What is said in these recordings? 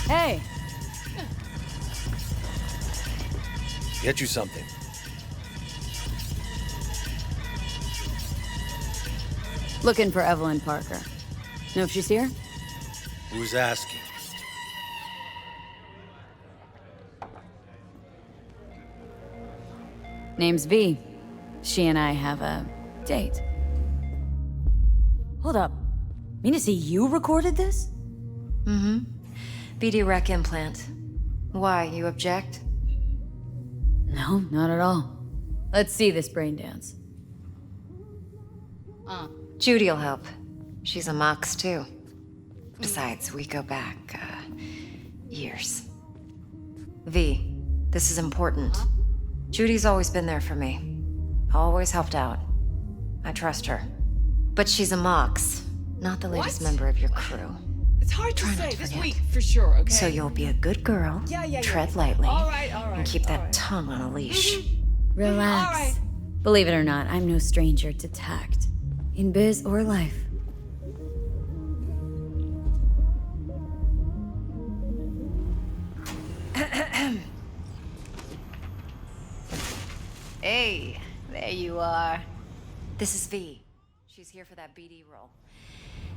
Hey! Get you something. Looking for Evelyn Parker. Know if she's here? Who's asking? Name's V. She and I have a date. Hold up. Mean to say you recorded this? Mm-hmm. BD rec implant. Why, you object? No, not at all. Let's see this brain dance. Judy'll help. She's a mox, too. Besides, we go back, years. V, this is important. Judy's always been there for me. Always helped out. I trust her. But she's a mox, not the latest member of your crew. It's hard to Try not say to this forget. week, for sure, okay? So you'll be a good girl, tread lightly, All right, and keep that all right. tongue on a leash. Relax. All right. Believe it or not, I'm no stranger to tact. In biz or life. Hey, there you are. This is V. She's here for that BD role.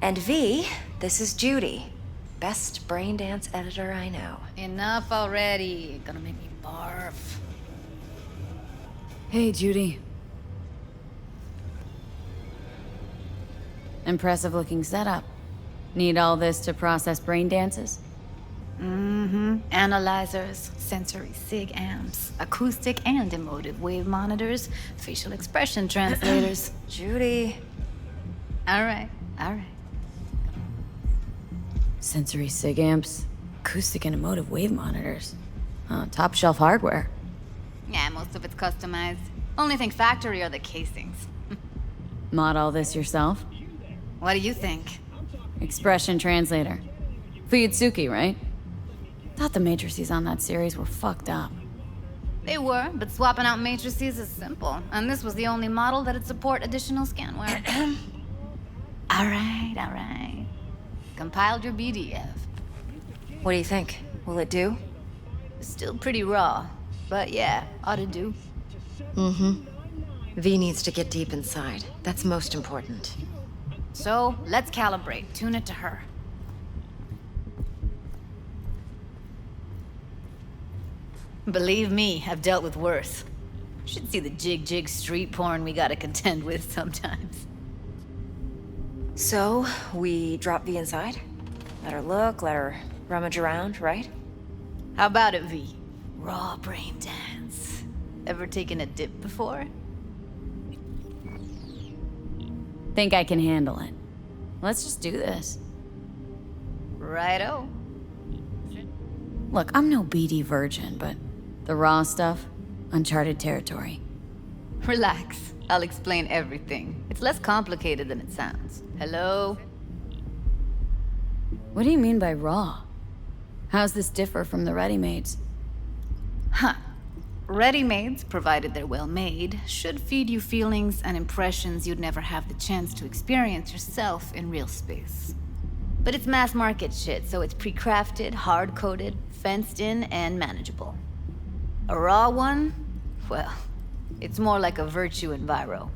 And V, this is Judy. Best brain dance editor I know. Enough already. Gonna make me barf. Hey, Judy. Impressive looking setup. Need all this to process brain dances? Mm-hmm. Analyzers, sensory sig amps, acoustic and emotive wave monitors, facial expression translators. Judy. All right. Sensory sig amps, acoustic and emotive wave monitors. Top shelf hardware. Yeah, most of it's customized. Only thing factory are the casings. Mod all this yourself? What do you think? Expression translator. Fuyutsuki, right? Thought the matrices on that series were fucked up. They were, but swapping out matrices is simple. And this was the only model that'd support additional scanware. All right. Compiled your BDF. What do you think? Will it do? Still pretty raw, but yeah, ought to do. Mm-hmm. V needs to get deep inside. That's most important. So, let's calibrate. Tune it to her. Believe me, I've dealt with worse. Should see the jig street porn we gotta contend with sometimes. So, we drop V inside? Let her look, let her rummage around, right? How about it, V? Raw brain dance. Ever taken a dip before? Think I can handle it. Let's just do this. Righto. Look, I'm no BD virgin, but the raw stuff, uncharted territory. Relax. I'll explain everything. It's less complicated than it sounds. Hello? What do you mean by raw? How's this differ from the ready-mades? Huh. Ready-mades, provided they're well made, should feed you feelings and impressions you'd never have the chance to experience yourself in real space. But it's mass market shit, so it's pre-crafted, hard-coded, fenced in, and manageable. A raw one? Well, it's more like a virtue enviro.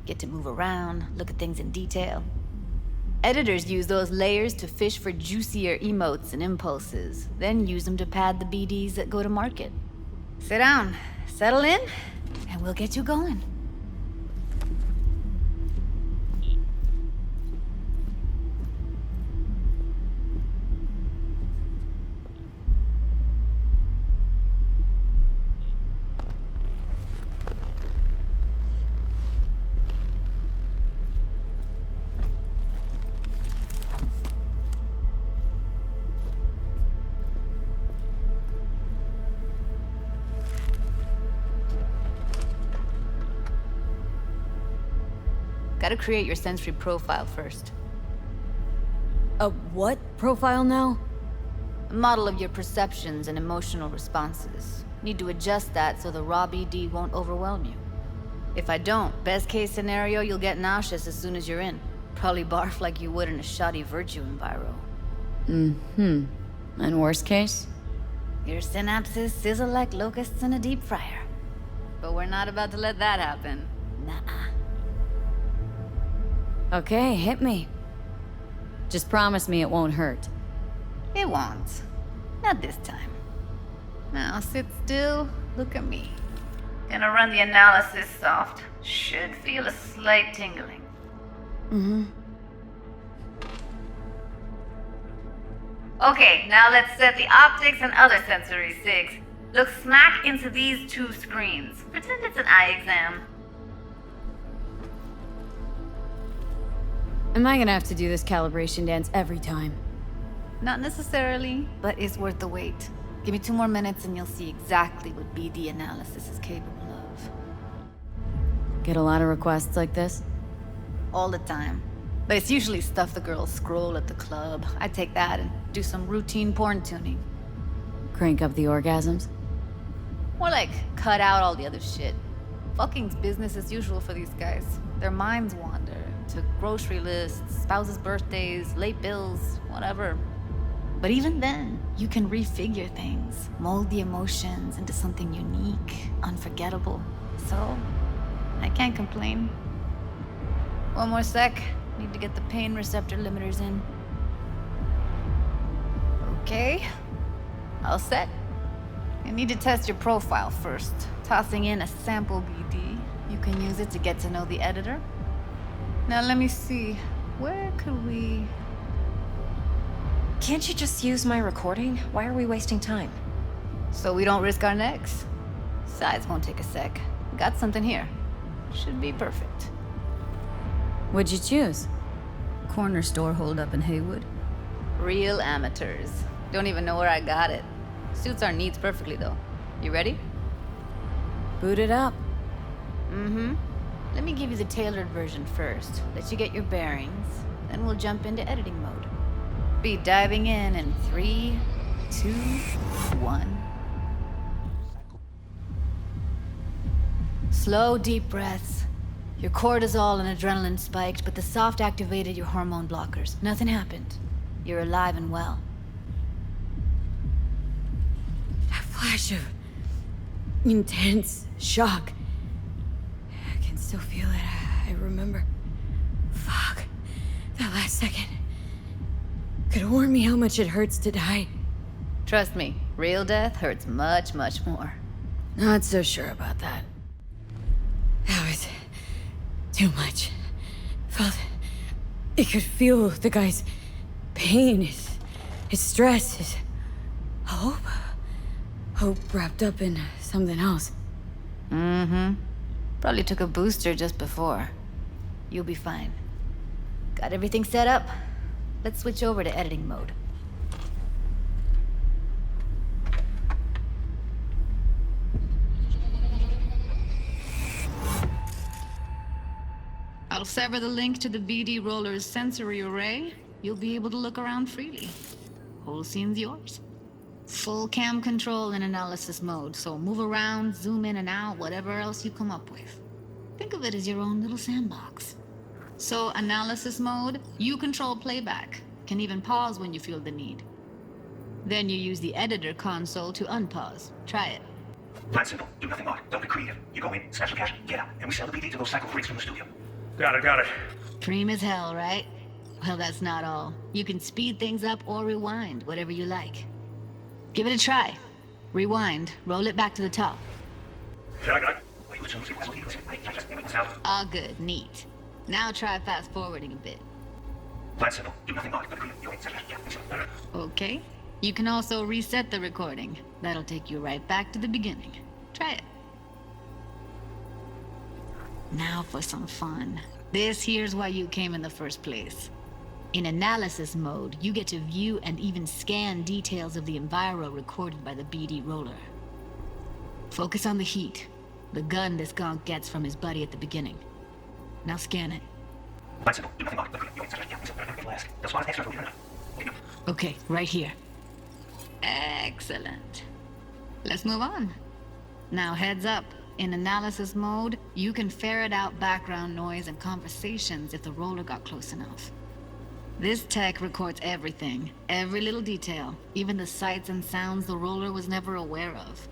Get to move around, look at things in detail. Editors use those layers to fish for juicier emotes and impulses, then use them to pad the BDs that go to market. Sit down, settle in, and we'll get you going. Gotta create your sensory profile first. A what profile now? A model of your perceptions and emotional responses. Need to adjust that so the raw BD won't overwhelm you. If I don't, best case scenario, you'll get nauseous as soon as you're in. Probably barf like you would in a shoddy virtue enviro. And worst case? Your synapses sizzle like locusts in a deep fryer. But we're not about to let that happen. Nuh-uh. Okay, hit me. Just promise me it won't hurt. It won't. Not this time. Now sit still, look at me. Gonna run the analysis soft. Should feel a slight tingling. Okay, now let's set the optics and other sensory SIGs. Look smack into these two screens. Pretend it's an eye exam. Am I gonna have to do this calibration dance every time? Not necessarily, but it's worth the wait. Give me 2 more minutes and you'll see exactly what BD analysis is capable of. Get a lot of requests like this? All the time. But it's usually stuff the girls scroll at the club. I take that and do some routine porn tuning. Crank up the orgasms? More like cut out all the other shit. Fucking's business as usual for these guys. Their minds wander to grocery lists, spouses' birthdays, late bills, whatever. But even then, you can refigure things, mold the emotions into something unique, unforgettable. So, I can't complain. One more sec. Need to get the pain receptor limiters in. Okay. All set. You need to test your profile first. Tossing in a sample BD. You can use it to get to know the editor. Now let me see. Where could we... Can't you just use my recording? Why are we wasting time? So we don't risk our necks? Size won't take a sec. Got something here. Should be perfect. What'd you choose? Corner store holdup in Haywood. Real amateurs. Don't even know where I got it. Suits our needs perfectly though. You ready? Boot it up. Let me give you the tailored version first. Let you get your bearings. Then we'll jump into editing mode. Be diving in 3, 2, 1. Slow, deep breaths. Your cortisol and adrenaline spiked, but the soft activated your hormone blockers. Nothing happened. You're alive and well. A flash of intense shock. I can still feel it. I remember. Fuck. That last second. Could have warned me how much it hurts to die. Trust me, real death hurts much, much more. Not so sure about that. That was too much. Felt it could feel the guy's pain, his stress, his hope. Hope wrapped up in something else. Probably took a booster just before. You'll be fine. Got everything set up? Let's switch over to editing mode. I'll sever the link to the BD roller's sensory array. You'll be able to look around freely. Whole scene's yours. Full cam control in analysis mode, so move around, zoom in and out, whatever else you come up with. Think of it as your own little sandbox. So, analysis mode, you control playback. Can even pause when you feel the need. Then you use the editor console to unpause. Try it. Plan simple. Do nothing odd. Don't be creative. You go in, snatch some cash, get out, and we sell the BD to those psycho freaks from the studio. Got it. Preem as hell, right? Well, that's not all. You can speed things up or rewind, whatever you like. Give it a try. Rewind, roll it back to the top. All good, neat. Now try fast forwarding a bit. Plan simple. Do nothing odd. Okay. You can also reset the recording. That'll take you right back to the beginning. Try it. Now for some fun. This here's why you came in the first place. In analysis mode, you get to view and even scan details of the enviro recorded by the BD roller. Focus on the heat, the gun this gonk gets from his buddy at the beginning. Now scan it. Okay, right here. Excellent. Let's move on. Now heads up. In analysis mode, you can ferret out background noise and conversations if the roller got close enough. This tech records everything, every little detail, even the sights and sounds the roller was never aware of.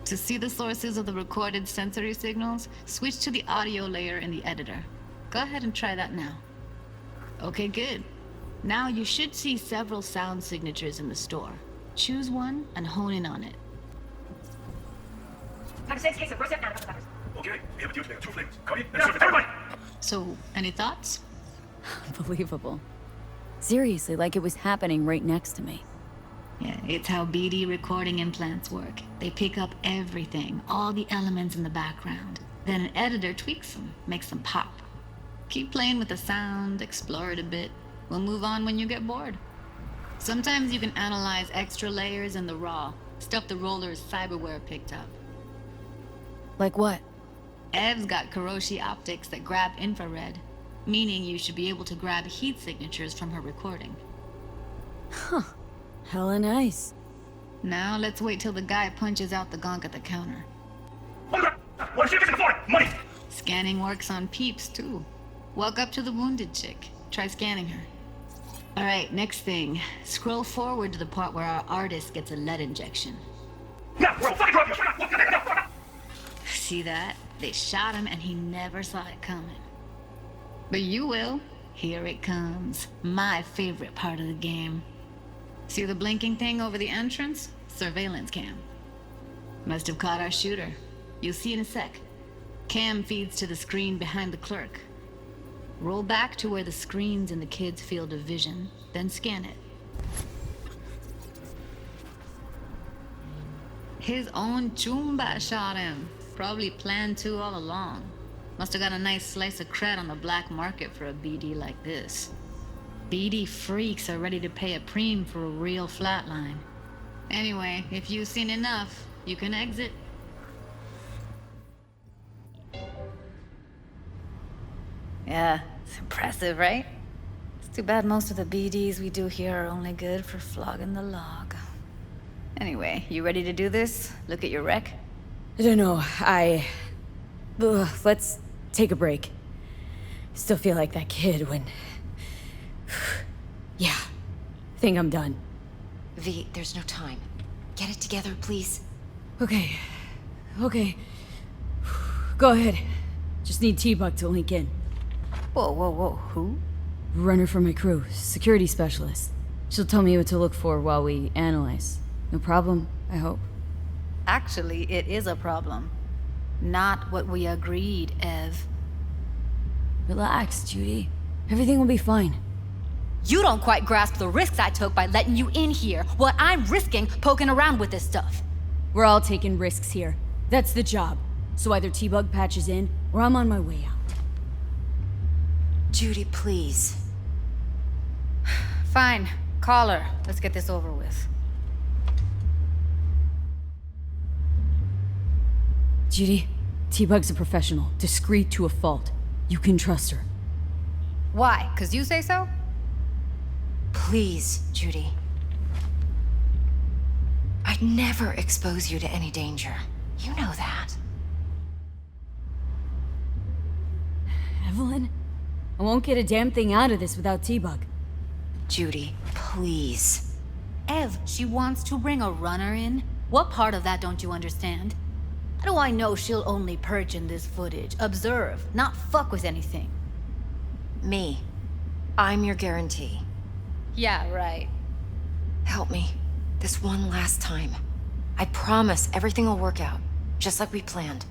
To see the sources of the recorded sensory signals, switch to the audio layer in the editor. Go ahead and try that now. Okay, good. Now you should see several sound signatures in the store. Choose one and hone in on it. Okay, we have a deal today. 2 flavors. Come in and serve it to everybody. So, any thoughts? Unbelievable. Seriously, like it was happening right next to me. Yeah, it's how BD recording implants work. They pick up everything, all the elements in the background. Then an editor tweaks them, makes them pop. Keep playing with the sound, explore it a bit. We'll move on when you get bored. Sometimes you can analyze extra layers in the raw, stuff the roller's cyberware picked up. Like what? Ev's got Kiroshi optics that grab infrared, meaning you should be able to grab heat signatures from her recording. Huh. Hella nice. Now let's wait till the guy punches out the gonk at the counter. What ship is in the floor? Money! Scanning works on peeps, too. Walk up to the wounded chick. Try scanning her. Alright, next thing. Scroll forward to the part where our artist gets a lead injection. Now, we're all fucking drunk. See that? They shot him and he never saw it coming. But you will. Here it comes. My favorite part of the game. See the blinking thing over the entrance? Surveillance cam. Must have caught our shooter. You'll see in a sec. Cam feeds to the screen behind the clerk. Roll back to where the screen's in the kid's field of vision, then scan it. His own Chumba shot him. Probably planned to all along. Must have got a nice slice of cred on the black market for a BD like this. BD freaks are ready to pay a preem for a real flatline. Anyway, if you've seen enough, you can exit. Yeah, it's impressive, right? It's too bad most of the BDs we do here are only good for flogging the log. Anyway, you ready to do this? Look at your rec? I don't know, let's take a break. Still feel like that kid when... Yeah, think I'm done. V, there's no time. Get it together, please. Okay. Go ahead. Just need T-Bug to link in. Whoa, who? Runner for my crew, security specialist. She'll tell me what to look for while we analyze. No problem, I hope. Actually, it is a problem. Not what we agreed, Ev. Relax, Judy. Everything will be fine. You don't quite grasp the risks I took by letting you in here. What I'm risking poking around with this stuff. We're all taking risks here. That's the job. So either T-Bug patches in, or I'm on my way out. Judy, please. Fine. Call her. Let's get this over with. Judy, T-Bug's a professional, discreet to a fault. You can trust her. Why? 'Cause you say so? Please, Judy. I'd never expose you to any danger. You know that. Evelyn? I won't get a damn thing out of this without T-Bug. Judy, please. Ev, she wants to bring a runner in? What part of that don't you understand? How do I know she'll only perch in this footage, observe, not fuck with anything? Me. I'm your guarantee. Yeah, right. Help me. This one last time. I promise everything will work out, just like we planned.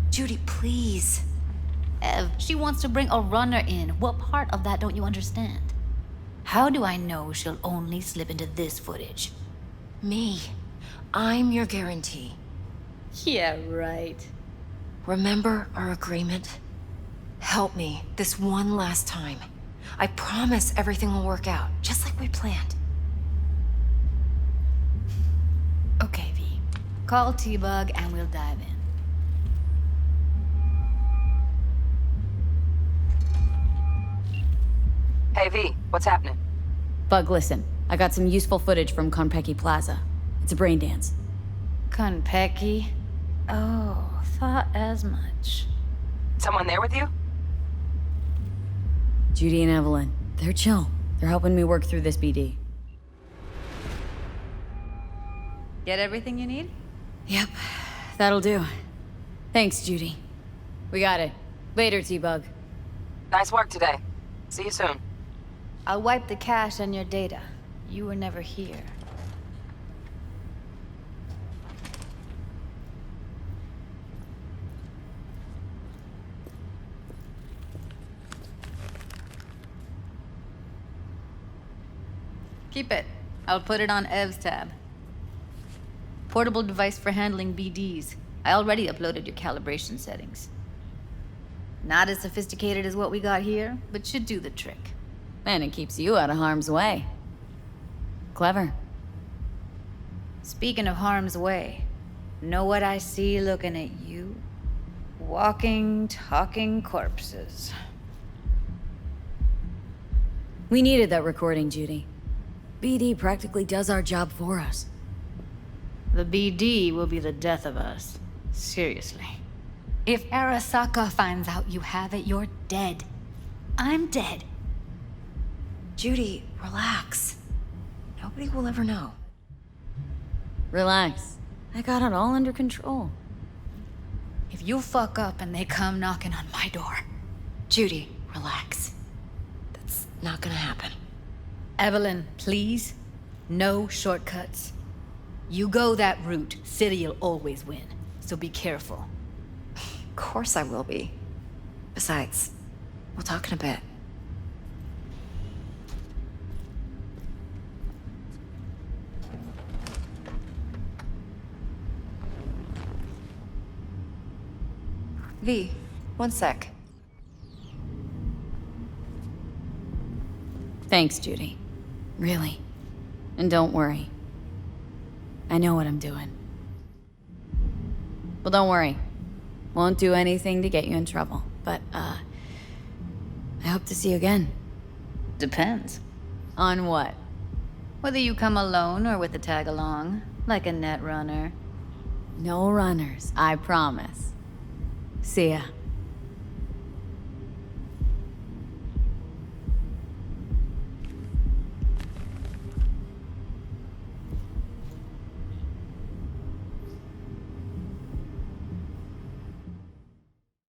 Judy, please. Ev, she wants to bring a runner in. What part of that don't you understand? How do I know she'll only slip into this footage? Me. I'm your guarantee. Yeah, right. Remember our agreement? Help me this one last time. I promise everything will work out, just like we planned. Okay, V. Call T-Bug and we'll dive in. Hey V, what's happening? Bug, listen. I got some useful footage from Konpeki Plaza. It's a brain dance. Konpeki? Oh, thought as much. Someone there with you? Judy and Evelyn, they're chill. They're helping me work through this BD. Get everything you need? Yep, that'll do. Thanks, Judy. We got it. Later, T-Bug. Nice work today. See you soon. I'll wipe the cache on your data. You were never here. Keep it. I'll put it on Ev's tab. Portable device for handling BDs. I already uploaded your calibration settings. Not as sophisticated as what we got here, but should do the trick. And it keeps you out of harm's way. Clever. Speaking of harm's way, know what I see looking at you? Walking, talking corpses. We needed that recording, Judy. BD practically does our job for us. The BD will be the death of us. Seriously. If Arasaka finds out you have it, you're dead. I'm dead. Judy, relax. Nobody will ever know. Relax. I got it all under control. If you fuck up and they come knocking on my door. Judy, relax. That's not gonna happen. Evelyn, please. No shortcuts. You go that route, City'll always win. So be careful. Of course I will be. Besides, we'll talk in a bit. V, one sec. Thanks, Judy. Really. And don't worry. I know what I'm doing. Well, don't worry. Won't do anything to get you in trouble. But, I hope to see you again. Depends. On what? Whether you come alone or with a tag along, like a net runner. No runners, I promise. See ya.